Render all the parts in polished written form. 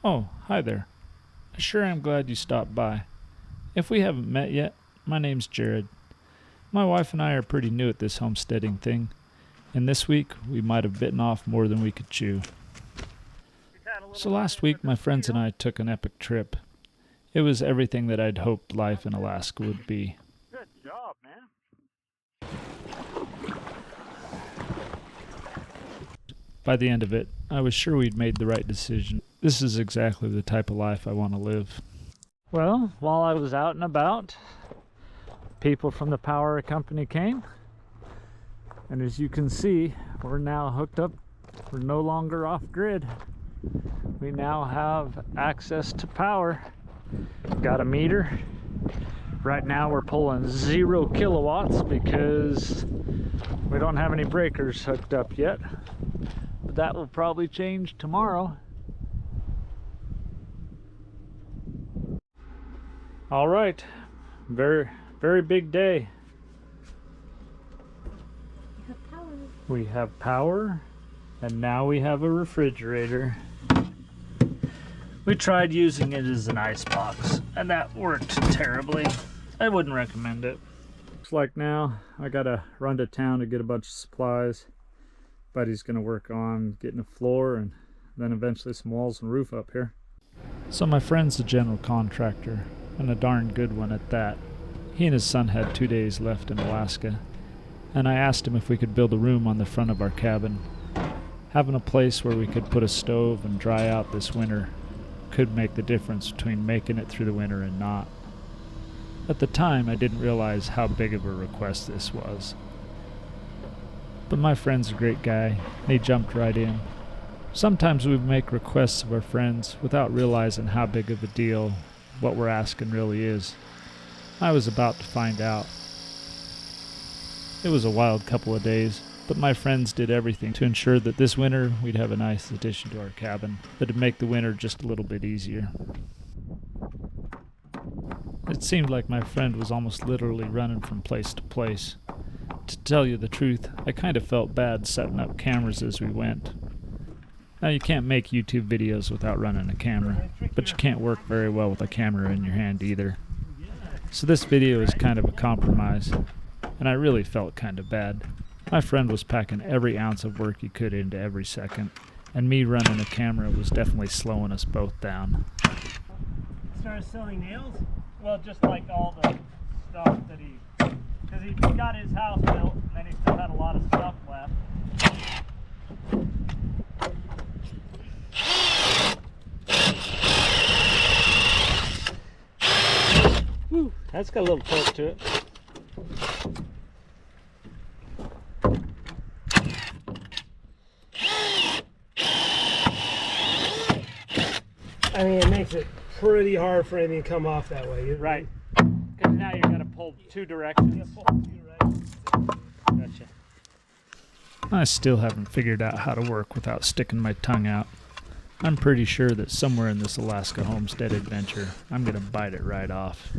Oh, hi there. I sure am glad you stopped by. If we haven't met yet, my name's Jared. My wife and I are pretty new at this homesteading thing, and this week we might have bitten off more than we could chew. So last week my friends and I took an epic trip. It was everything that I'd hoped life in Alaska would be. Good job, man. By the end of it, I was sure we'd made the right decision. This is exactly the type of life I want to live. Well, while I was out and about, people from the power company came. And as you can see, we're now hooked up. We're no longer off grid. We now have access to power. Got a meter. Right now we're pulling 0 kilowatts because we don't have any breakers hooked up yet. But that will probably change tomorrow. All right, very big day. You have power. We have power, and now we have a refrigerator. We tried using it as an ice box, and that worked terribly. I wouldn't recommend it. Looks like now I gotta run to town to get a bunch of supplies. Buddy's gonna work on getting a floor and then eventually some walls and roof up here. So my friend's a general contractor, and a darn good one at that. He and his son had 2 days left in Alaska, and I asked him if we could build a room on the front of our cabin. Having a place where we could put a stove and dry out this winter could make the difference between making it through the winter and not. At the time, I didn't realize how big of a request this was. But my friend's a great guy, and he jumped right in. Sometimes we make requests of our friends without realizing how big of a deal what we're asking really is. I was about to find out. It was a wild couple of days, but my friends did everything to ensure that this winter we'd have a nice addition to our cabin that'd make the winter just a little bit easier. It seemed like my friend was almost literally running from place to place. To tell you the truth, I kind of felt bad setting up cameras as we went. Now you can't make YouTube videos without running a camera, but you can't work very well with a camera in your hand either. So this video is kind of a compromise, and I really felt kind of bad. My friend was packing every ounce of work he could into every second, and me running a camera was definitely slowing us both down. Started selling nails? Well, just like all the stuff that because he got his house built, and then he still had a lot of stuff left. Woo, that's got a little torque to it. I mean, it makes it pretty hard for anything to come off that way. Right. Because now you're going to pull 2 directions. Gotcha. I still haven't figured out how to work without sticking my tongue out. I'm pretty sure that somewhere in this Alaska homestead adventure, I'm going to bite it right off.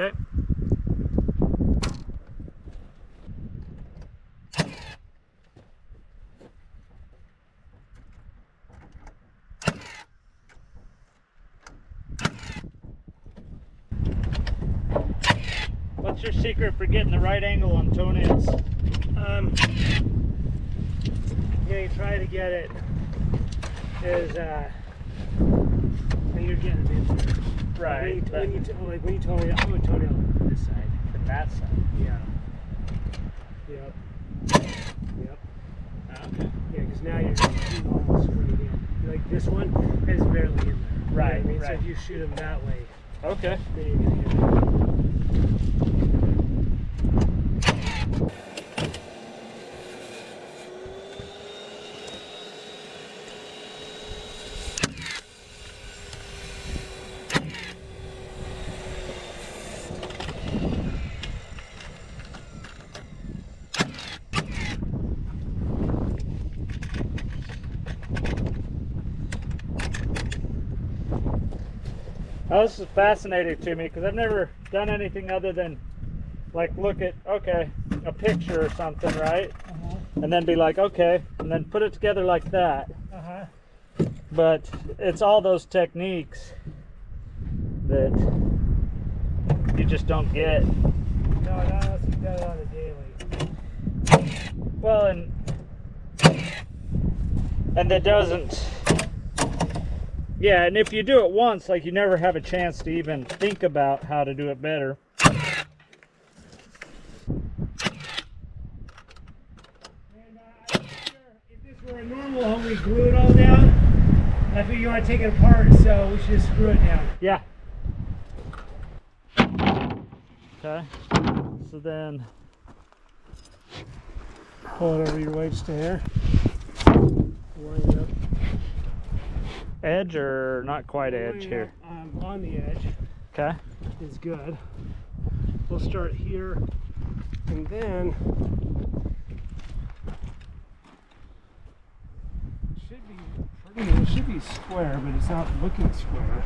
Okay. What's your secret for getting the right angle on toenails? Yeah, you try to get it as when you're getting it. Right. When you toenail, I would toenail this side. From that side. Yeah. Yep. Yep. Okay. Yeah, because now you're almost straight in. Like this one is barely in there. Right. You know what I mean? Right. So if you shoot them that way, Okay. then you're gonna hit it. Oh, this is fascinating to me because I've never done anything other than like look at, okay, a picture or something, right? And then be like, okay, and then put it together like that. But it's all those techniques that you just don't get. No, not unless you've done it on a daily. Well, and that doesn't. Yeah, and if you do it once, like you never have a chance to even think about how to do it better. And I'm sure if this were a normal home, we glue it all down. I think you want to take it apart, so we should just screw it down. Yeah. Okay. So then Pull it over your waist there. Line it up. edge or not quite edge Line it here. up, on the edge Okay. is good. We'll start here, and then it should be square, but it's not looking square.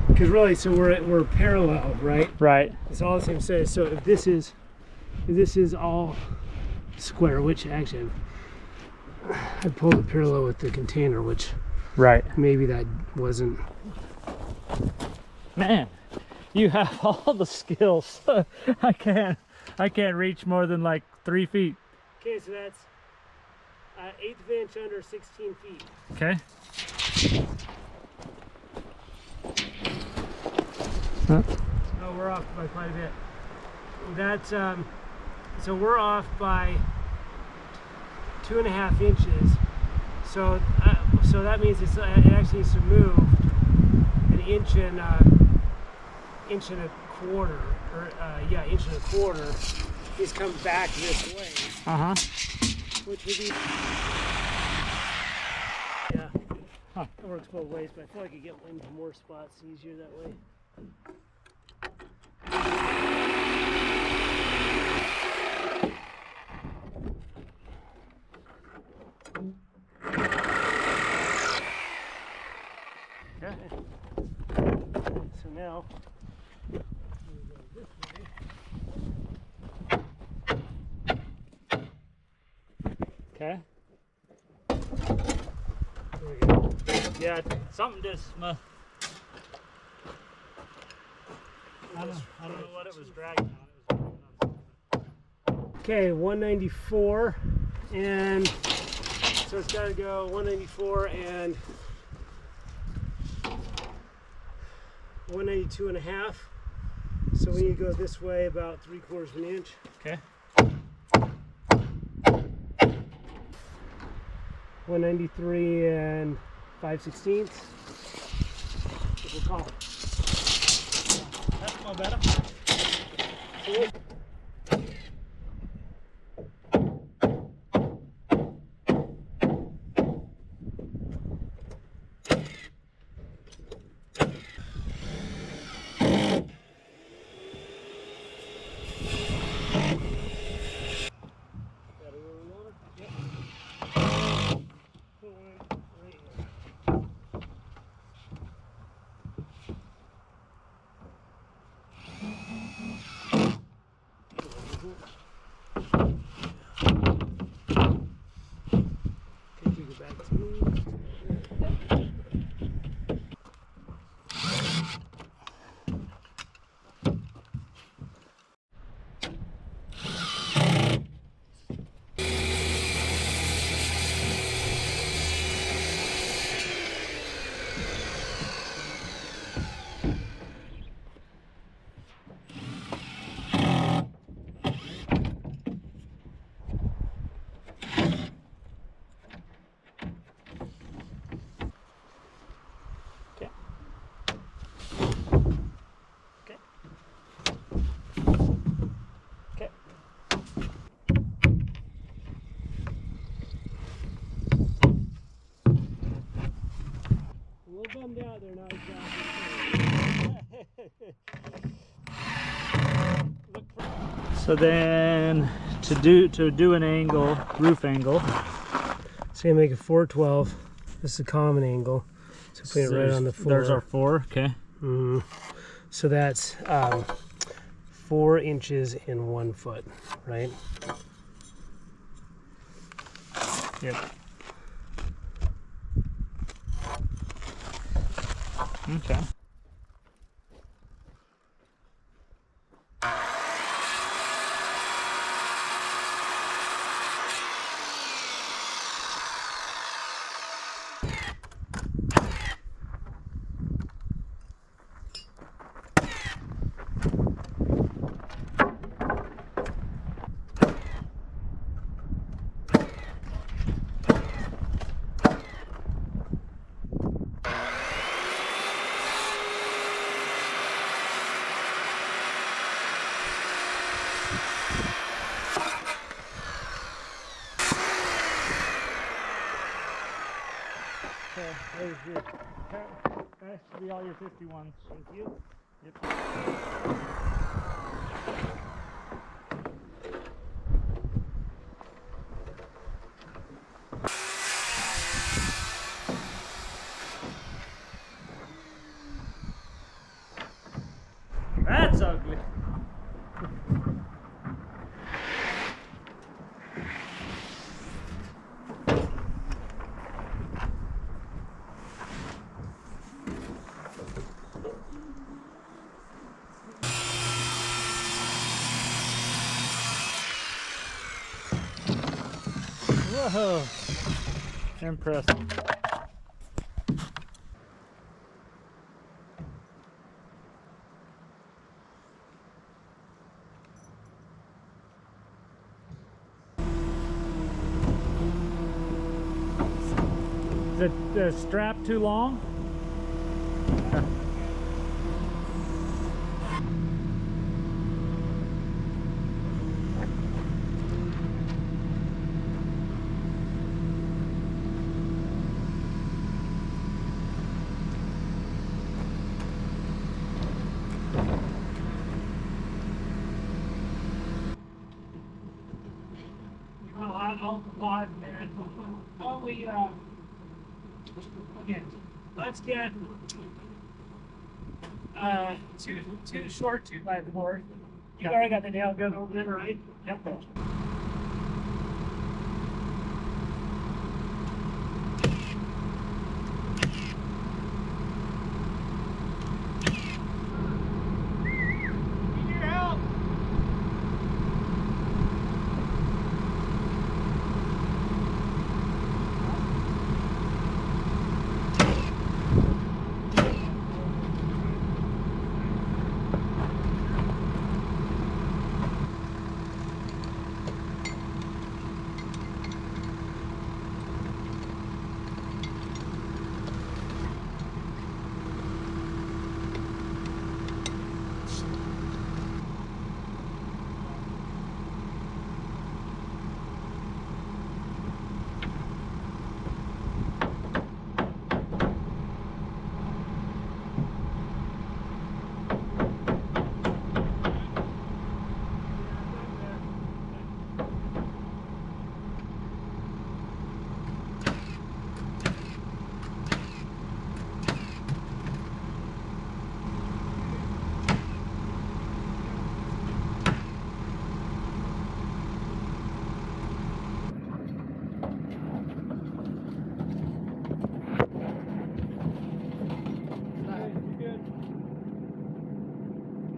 Because really, so we're parallel, right? Right. It's all the same size. So if this is all square, which actually I pulled it parallel with the container, which Right. maybe that wasn't. Man, you have all the skills. I can't reach more than like 3 feet. Okay, so that's 1/8 of an inch under 16 feet. Okay. Oh, we're off by quite a bit. That's so we're off by 2.5 inches. So that means it actually needs to move an inch and a quarter, or inch and a quarter. He's come back this way, which would be That works both ways, but I feel like I get into more spots easier that way. Okay. So now we go this way. Okay. There we go. Yeah, something just. I don't know what it was dragging on. It was dragging on. Okay, 194, and so it's got to go 194 and 192.5. So we need to go this way about 3/4 of an inch. Okay. 193 and 5/16. We'll call it. That's more better. Bummed out they're not exactly. So then to do an angle, roof angle. So you make a 412, This is a common angle. So put it right on the floor. There's our 4, okay. So that's 4 inches in 1 foot, right? Yep. Okay. Okay, there's your. That should be all your 51s. Thank you. Yep. That's ugly. Whoa! Impressive. Is the strap too long? Okay, let's get two short 2x4. You already got the nail gun over there, right? Yep.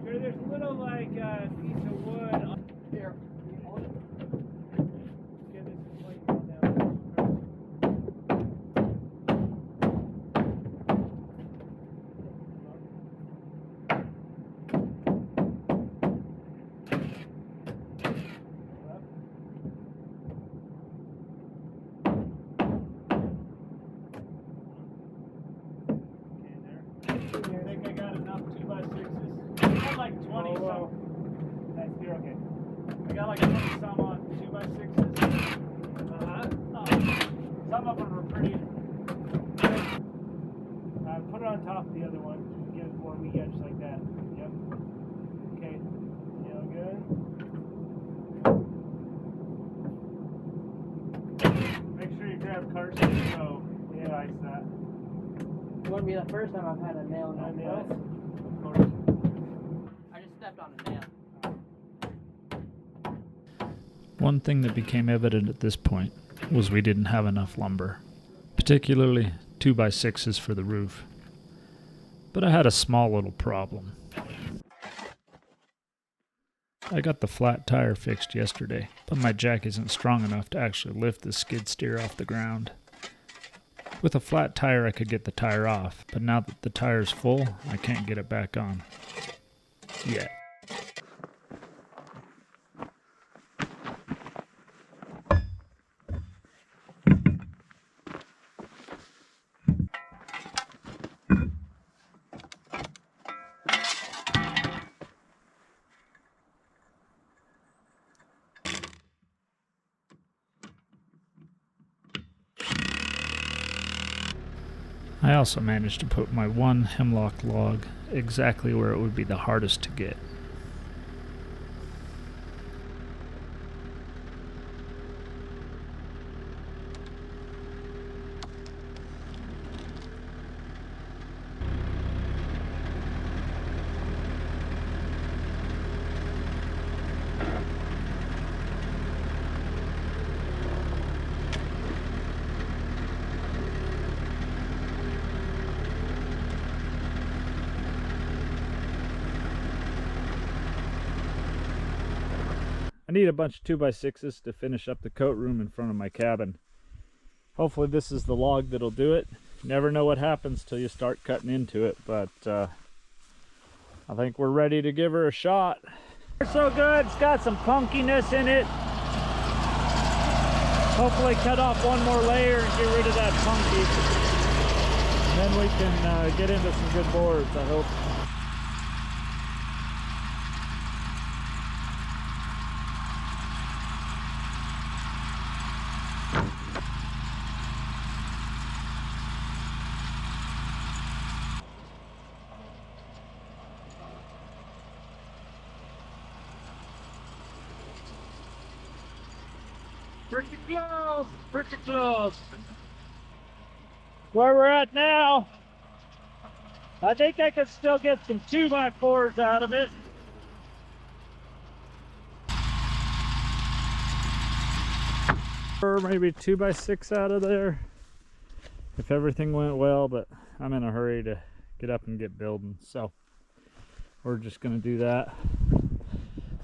There's a little like piece of wood here. Get this plate down there. I think I got enough 2x6s. I got like 20 some. That's here, okay. I got like 20 some on 2x6s. Some of them are pretty. Put it on top of the other one. Get it more weak edge like that. Yep. Okay. Feel good. Make sure you grab Carson so Yeah, ice that. It wouldn't be the first time I've had a nail in my foot. Of course. I just stepped on a nail. One thing that became evident at this point was we didn't have enough lumber, particularly 2x6s for the roof. But I had a small little problem. I got the flat tire fixed yesterday, but my jack isn't strong enough to actually lift the skid steer off the ground. With a flat tire I could get the tire off, but now that the tire's full, I can't get it back on. Yet. I also managed to put my one hemlock log exactly where it would be the hardest to get. I need a bunch of 2x6s to finish up the coat room in front of my cabin. Hopefully this is the log that'll do it. You never know what happens till you start cutting into it, but I think we're ready to give her a shot. It's so good, it's got some punkiness in it. Hopefully cut off one more layer and get rid of that punky. And then we can get into some good boards, I hope. Pretty close, pretty close. Where we're at now, I think I could still get some 2x4s out of it. Or maybe 2x6 out of there, if everything went well, but I'm in a hurry to get up and get building, so we're just gonna do that.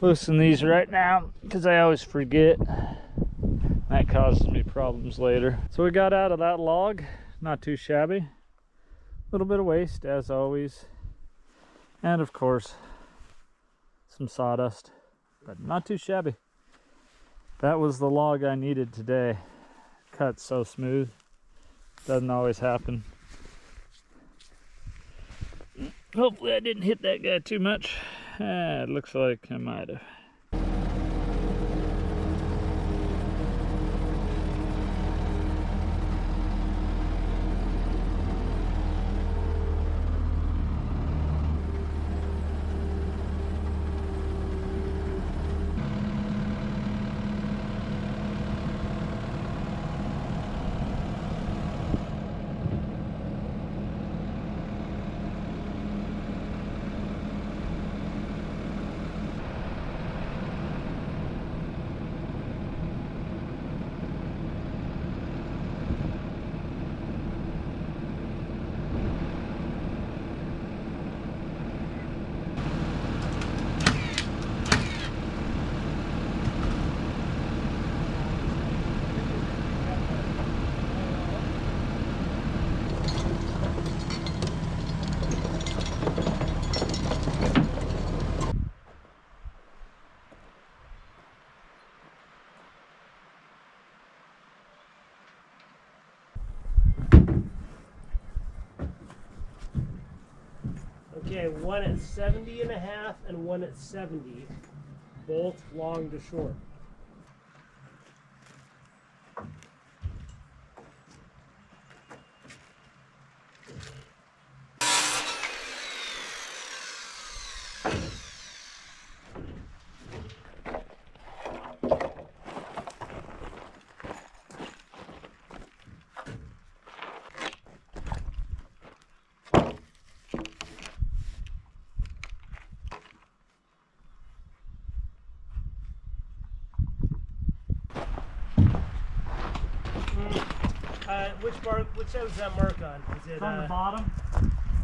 Loosen these right now, because I always forget. That causes me problems later. So we got out of that log, not too shabby. A little bit of waste as always. And of course, some sawdust, but not too shabby. That was the log I needed today. Cut so smooth. Doesn't always happen. Hopefully I didn't hit that guy too much. It looks like I might have. Okay, one at 70.5 and one at 70, both long to short. Which mark? Which side was that mark on? Is it It's on the bottom.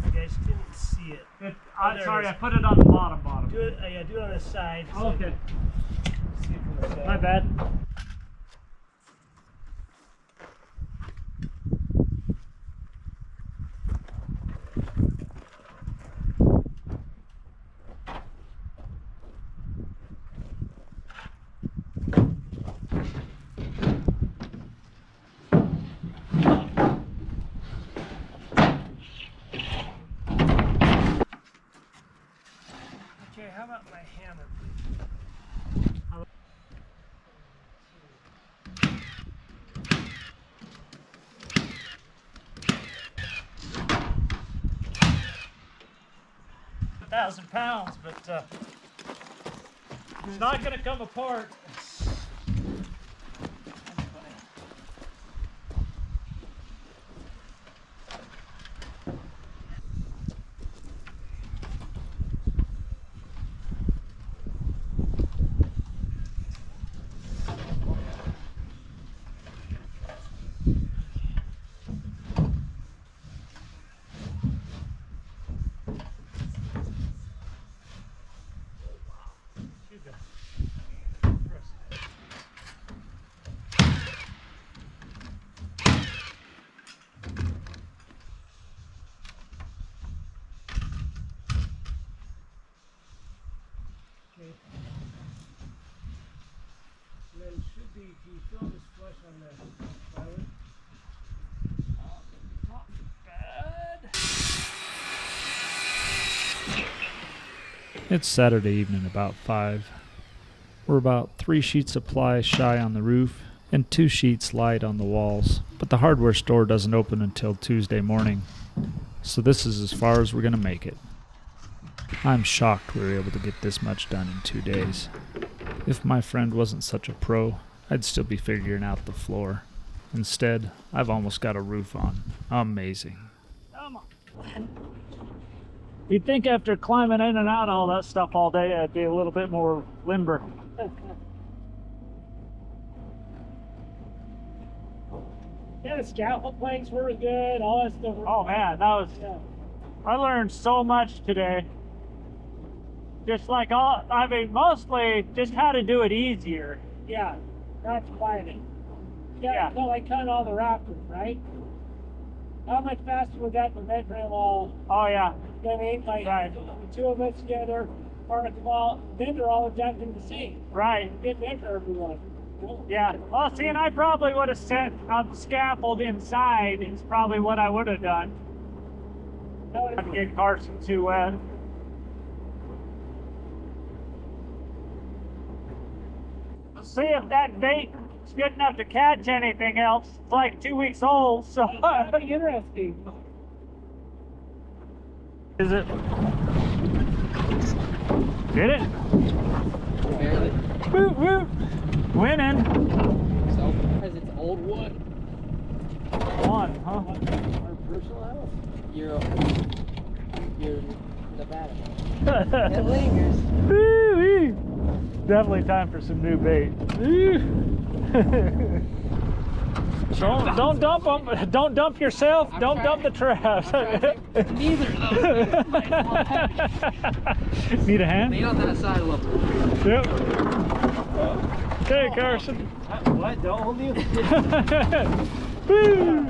Okay, I just didn't see it. It, there sorry, it I is. put it on the bottom. Do it. Yeah, do it on the side. Oh, okay. See it from the side. My bad. Okay, how about my hammer? £1,000, but it's not gonna come apart. And then should be. Can you feel this flush on the plywood? Not bad. It's Saturday evening about 5. We're about 3 sheets of ply shy on the roof and 2 sheets light on the walls, but the hardware store doesn't open until Tuesday morning, so this is as far as we're going to make it. I'm shocked we were able to get this much done in 2 days. If my friend wasn't such a pro, I'd still be figuring out the floor. Instead, I've almost got a roof on. Amazing. Come on. You'd think after climbing in and out all that stuff all day, I'd be a little bit more limber. Yeah, the scaffold planks were good. All that stuff. Oh man, that was. Yeah. I learned so much today. Just like mostly just how to do it easier. Yeah, not sliding. Yeah, Yeah. no, like cutting all the rafters, right? How much faster was that than that wall? Oh yeah, You know what I mean? Like Right. the two of us together, part of the wall, then they're all jumping the same. right. Get there for everyone. You know? Yeah. Well, see, and I probably would have set a scaffold inside. Is probably what I would have done. That Not would to get Carson too wet. See if that bait is good enough to catch anything else. It's like 2 weeks old, so. that'd be interesting. Is it? Did it? Barely. Woot woot! Winning. So, because it's old wood. One, huh? Our personal house? You're Nevada. It lingers. Woo-wee. Definitely time for some new bait. Don't dump them. Don't dump yourself. Don't dump the traps. Neither of those. Need a hand? Lean on that side a little. Yep. Okay, Carson. What? Don't hold you? Woo!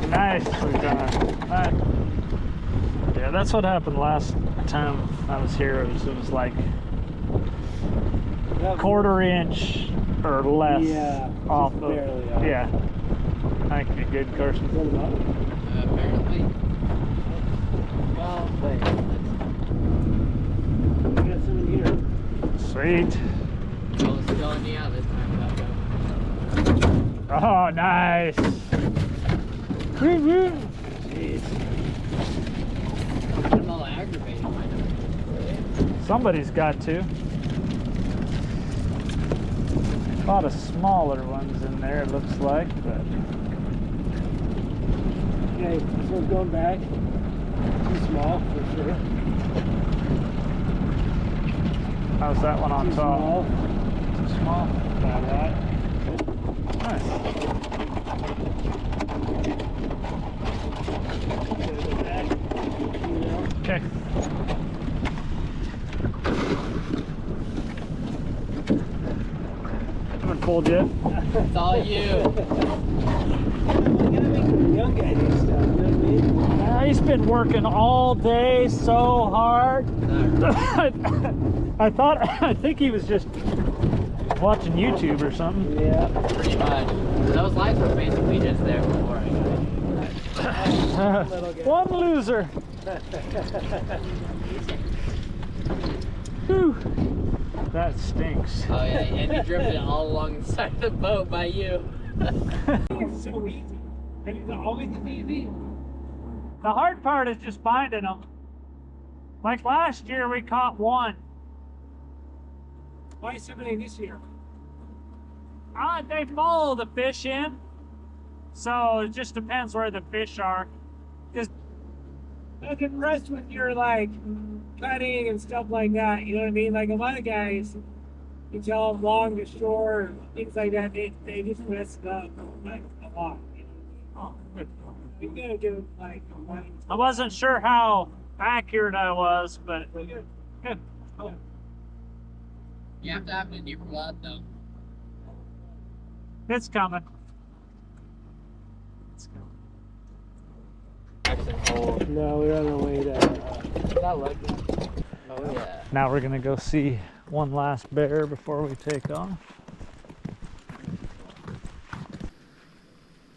Nicely done. Nice. Yeah, that's what happened last time I was here. It was like quarter-inch or less Yeah, off just of. barely off. Yeah. I think you're good, Carson. Apparently. Well, wait. We got some in here. Sweet. Well, it's going me out this time without going. Oh, nice. Woo woo. Jeez. I'm all aggravated by them. Somebody's got to. A lot of smaller ones in there, it looks like, but Okay, this one's going back. Too small for sure. how's that one on Too top? small. Too small. About right. Nice. Okay. Haven't pulled yet. It's all you. Young guy do stuff, you know what I mean? He's been working all day so hard. I think he was just watching YouTube or something. Yeah. Pretty much. Those lights were basically just there before I got here. One loser. Whew. That stinks. Oh yeah, and he drifted all along the side of the boat by you. It's so easy. And it's always easy. The hard part is just finding them. Like last year, we caught one. Why so many this year? They follow the fish in, so it just depends where the fish are. Just I can rest when you're like cutting and stuff like that. You know what I mean? Like a lot of guys, you tell them long to shore, things like that. They just mess it up like a lot. You know? You gotta do like one. I wasn't sure how accurate I was, but good. You have to have it in your blood though. It's coming. No, we're on our way to. Not lucky. Oh yeah. Now we're gonna go see one last bear before we take off.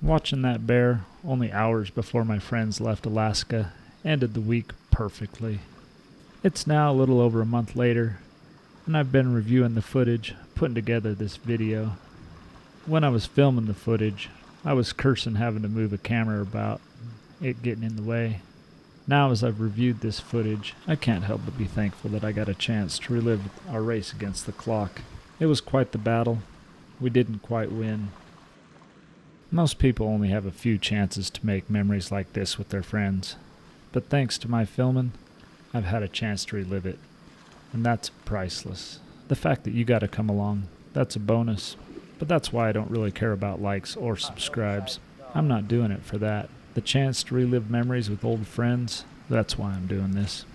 Watching that bear only hours before my friends left Alaska ended the week perfectly. It's now a little over a month later, and I've been reviewing the footage, putting together this video. When I was filming the footage, I was cursing having to move a camera about, it getting in the way. Now as I've reviewed this footage, I can't help but be thankful that I got a chance to relive our race against the clock. It was quite the battle. We didn't quite win. Most people only have a few chances to make memories like this with their friends, but thanks to my filming, I've had a chance to relive it, and that's priceless. The fact that you got to come along, that's a bonus, but that's why I don't really care about likes or subscribes. I'm not doing it for that. The chance to relive memories with old friends, that's why I'm doing this.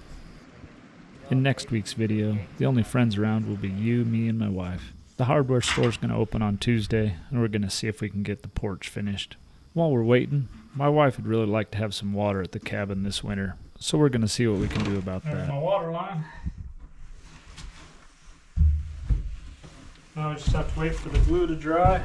In next week's video, the only friends around will be you, me, and my wife. The hardware store's going to open on Tuesday, and we're going to see if we can get the porch finished. While we're waiting, my wife would really like to have some water at the cabin this winter, so we're going to see what we can do about that. There's my water line. Now we just have to wait for the glue to dry.